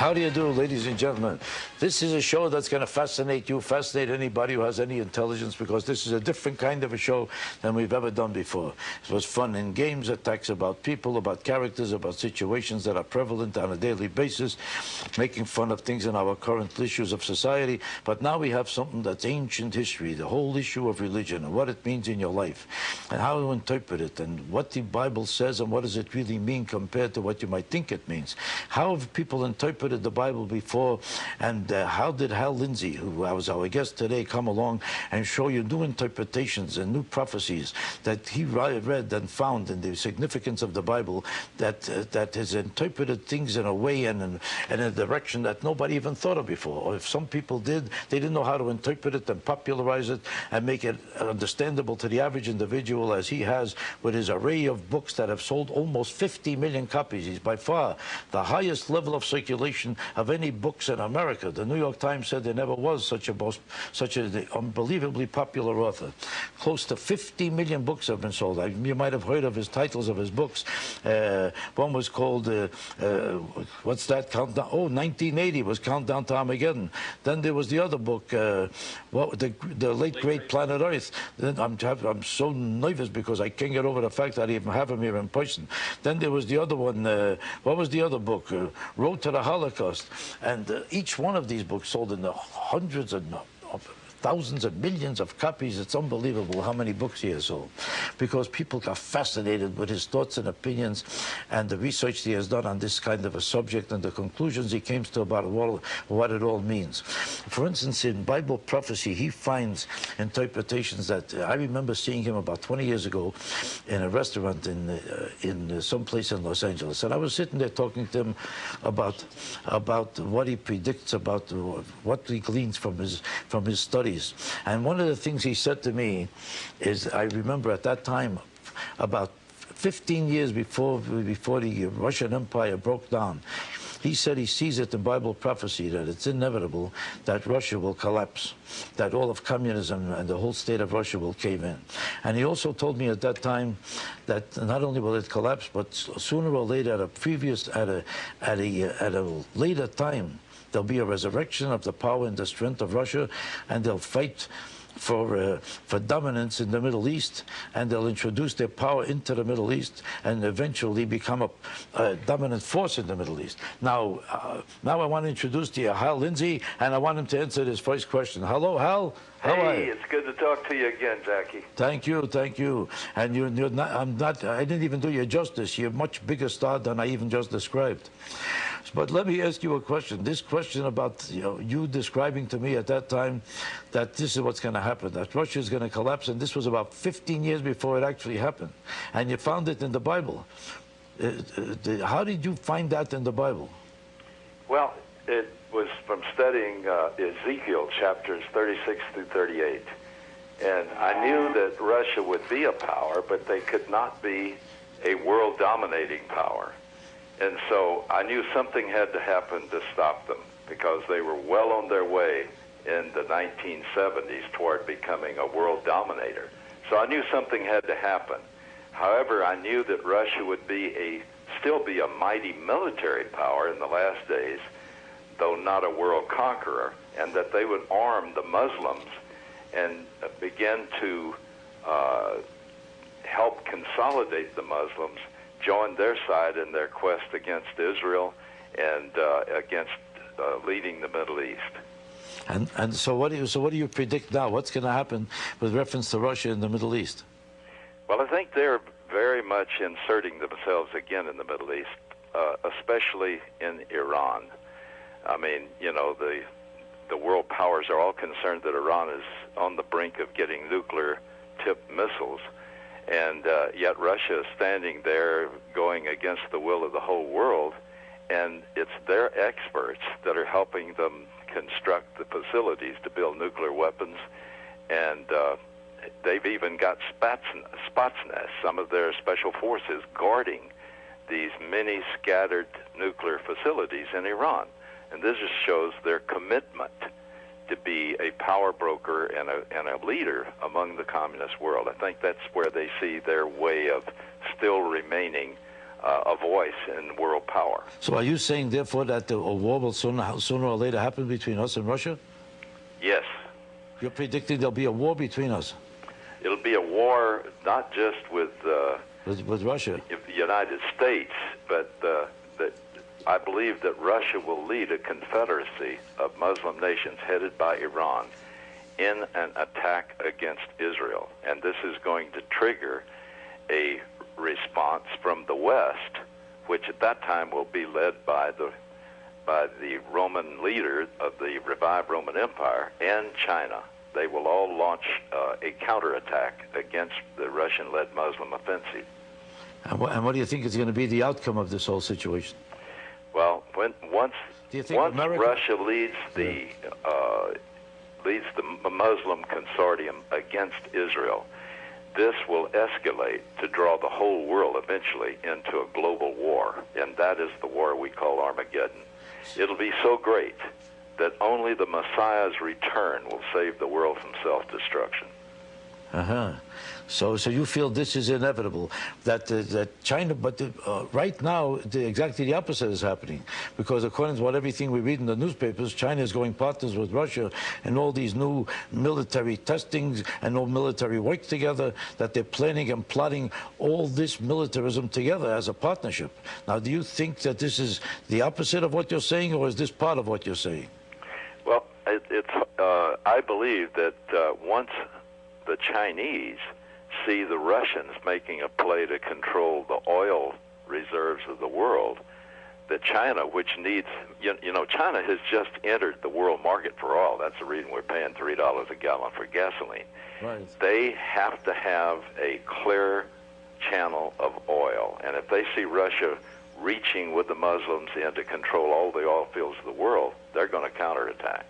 How do you do, ladies and gentlemen? This is a show that's going to fascinate you, fascinate anybody who has any intelligence, because this is a different kind of a show than we've ever done before. It was fun in games, attacks about people, about characters, about situations that are prevalent on a daily basis, making fun of things in our current issues of society. But now we have something that's ancient history, the whole issue of religion and what it means in your life, and how to interpret it, and what the Bible says, and what does it really mean compared to what you might think it means. How have people interpreted the Bible before, and how did Hal Lindsey, who was our guest today, come along and show you new interpretations and new prophecies that he read and found in the significance of the Bible, that has interpreted things in a way and in a direction that nobody even thought of before. Or if some people did, they didn't know how to interpret it and popularize it and make it understandable to the average individual, as he has with his array of books that have sold almost 50 million copies. He's by far the highest level of circulation of any books in America. The New York Times said there never was such an unbelievably popular author. Close to 50 million books have been sold. You might have heard of his titles of his books. One was called, what's that, Countdown? Oh, 1980 was Countdown to Armageddon. Then there was the other book, the late great Planet Earth. Then I'm so nervous because I can't get over the fact that I even have him here in person. Then there was the other one, what was the other book? Road to the Holocaust. And each one of these books sold in the hundreds of thousands of millions of copies. It's unbelievable how many books he has sold, because people got fascinated with his thoughts and opinions and the research he has done on this kind of a subject and the conclusions he came to about what it all means. For instance, in Bible prophecy, he finds interpretations that I remember seeing him about 20 years ago in a restaurant in some place in Los Angeles, and I was sitting there talking to him about what he predicts, about what he gleans from his studies. And one of the things he said to me is, I remember at that time, about 15 years before the Russian Empire broke down, he said he sees it in Bible prophecy that it's inevitable that Russia will collapse, that all of communism and the whole state of Russia will cave in. And he also told me at that time that not only will it collapse, but sooner or later, at a later time, there'll be a resurrection of the power and the strength of Russia, and they'll fight for dominance in the Middle East, and they'll introduce their power into the Middle East and eventually become a dominant force in the Middle East. Now I want to introduce to you Hal Lindsey, and I want him to answer this first question. Hello, Hal. How are you? Hey, it's good to talk to you again, Jackie. Thank you, thank you. And you're not, I didn't even do you justice. You're a much bigger star than I even just described. But let me ask you a question. This question about you describing to me at that time that this is what's going to happen, that Russia is going to collapse, and this was about 15 years before it actually happened. And you found it in the Bible. How did you find that in the Bible? Well, it was from studying Ezekiel chapters 36 through 38. And I knew that Russia would be a power, but they could not be a world-dominating power. And so I knew something had to happen to stop them, because they were well on their way in the 1970s toward becoming a world dominator. So I knew something had to happen. However, I knew that Russia would still be a mighty military power in the last days, though not a world conqueror, and that they would arm the Muslims and begin to help consolidate the Muslims, join their side in their quest against Israel and against leading the Middle East. And so what do you predict now? What's going to happen with reference to Russia in the Middle East? Well, I think they're very much inserting themselves again in the Middle East, especially in Iran. I mean, the world powers are all concerned that Iran is on the brink of getting nuclear-tipped missiles. And yet Russia is standing there going against the will of the whole world, and it's their experts that are helping them construct the facilities to build nuclear weapons. And they've even got Spetsnaz, some of their special forces, guarding these many scattered nuclear facilities in Iran. And this just shows their commitment to be a power broker and a leader among the communist world. I think that's where they see their way of still remaining a voice in world power. So are you saying, therefore, that a war will sooner or later happen between us and Russia? Yes. You're predicting there'll be a war between us? It'll be a war not just with Russia? the United States, but that I believe that Russia will lead a confederacy of Muslim nations headed by Iran in an attack against Israel. And this is going to trigger a response from the West, which at that time will be led by the Roman leader of the revived Roman Empire and China. They will all launch a counterattack against the Russian-led Muslim offensive. And what do you think is going to be the outcome of this whole situation? Well, once Russia leads the Muslim consortium against Israel, this will escalate to draw the whole world eventually into a global war, and that is the war we call Armageddon. It'll be so great that only the Messiah's return will save the world from self-destruction. So you feel this is inevitable, that China, but right now, exactly the opposite is happening, because according to everything we read in the newspapers, China is going partners with Russia in all these new military testings and all military work together, that they're planning and plotting all this militarism together as a partnership. Now, do you think that this is the opposite of what you're saying, or is this part of what you're saying? Well, I believe that once the Chinese see the Russians making a play to control the oil reserves of the world, that China, which needs, China has just entered the world market for oil. That's the reason we're paying $3 a gallon for gasoline. Right. They have to have a clear channel of oil. And if they see Russia reaching with the Muslims in to control all the oil fields of the world, they're going to counterattack.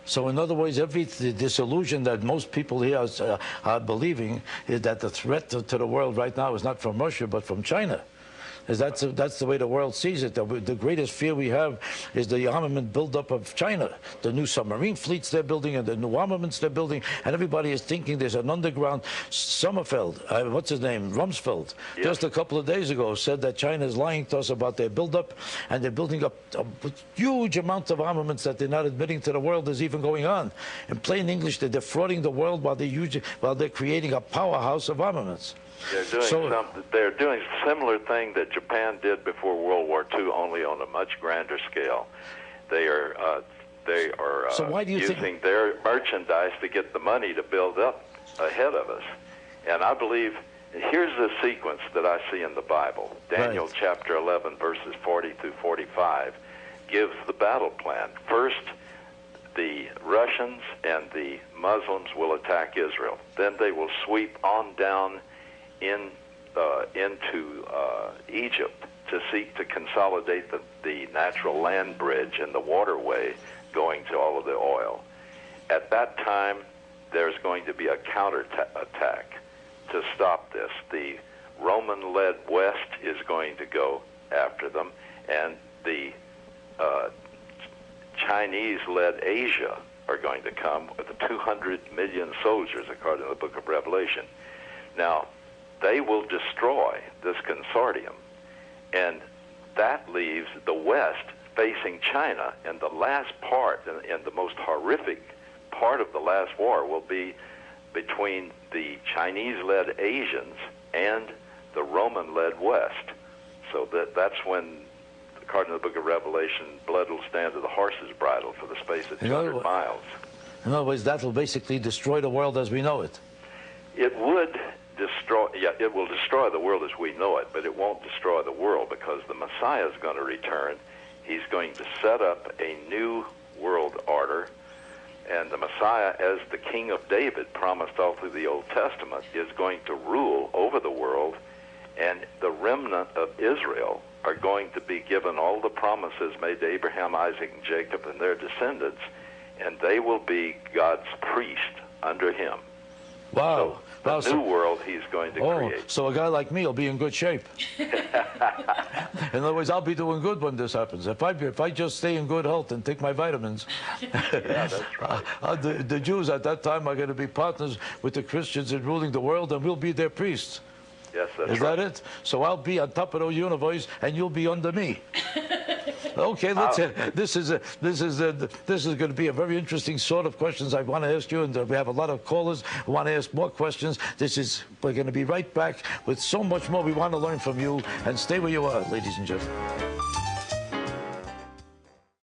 So in other words, this illusion that most people here are believing is that the threat to the world right now is not from Russia, but from China. That's the way the world sees it. The greatest fear we have is the armament buildup of China, the new submarine fleets they're building and the new armaments they're building, and everybody is thinking there's an underground. Rumsfeld, yes, just a couple of days ago said that China is lying to us about their buildup, and they're building up a huge amount of armaments that they're not admitting to the world is even going on. In plain English, they're defrauding the world while they're creating a powerhouse of armaments. They're doing a similar thing that Japan did before World War II, only on a much grander scale. They are so why do you using their merchandise to get the money to build up ahead of us. And I believe, here's the sequence that I see in the Bible. Daniel chapter 11, verses 40 through 45, gives the battle plan. First, the Russians and the Muslims will attack Israel. Then they will sweep on down into Egypt to seek to consolidate the natural land bridge and the waterway going to all of the oil. At that time, there's going to be a counterattack to stop this. The Roman-led West is going to go after them, and the Chinese-led Asia are going to come with 200 million soldiers, according to the book of Revelation. Now, they will destroy this consortium, and that leaves the West facing China, and the last part, and the most horrific part of the last war will be between the Chinese-led Asians and the Roman-led West. So that's when, according to the book of Revelation, blood will stand to the horse's bridle for the space of 200 miles. In other words, that will basically destroy the world as we know it. It would destroy, it will destroy the world as we know it, but it won't destroy the world, because the Messiah is going to return. He's going to set up a new world order, and the Messiah, as the King of David promised all through the Old Testament, is going to rule over the world, and the remnant of Israel are going to be given all the promises made to Abraham, Isaac, and Jacob and their descendants, and they will be God's priest under him. Wow. So the new world he's going to create. So a guy like me will be in good shape. In other words, I'll be doing good when this happens. If I just stay in good health and take my vitamins. Yeah, that's right. The Jews at that time are going to be partners with the Christians in ruling the world, and we'll be their priests. Yes, that's Is right. that it? So I'll be on top of the universe, and you'll be under me. Okay, let's. This is going to be a very interesting sort of questions I want to ask you, and we have a lot of callers who want to ask more questions. We're going to be right back with so much more we want to learn from you, and stay where you are, ladies and gentlemen.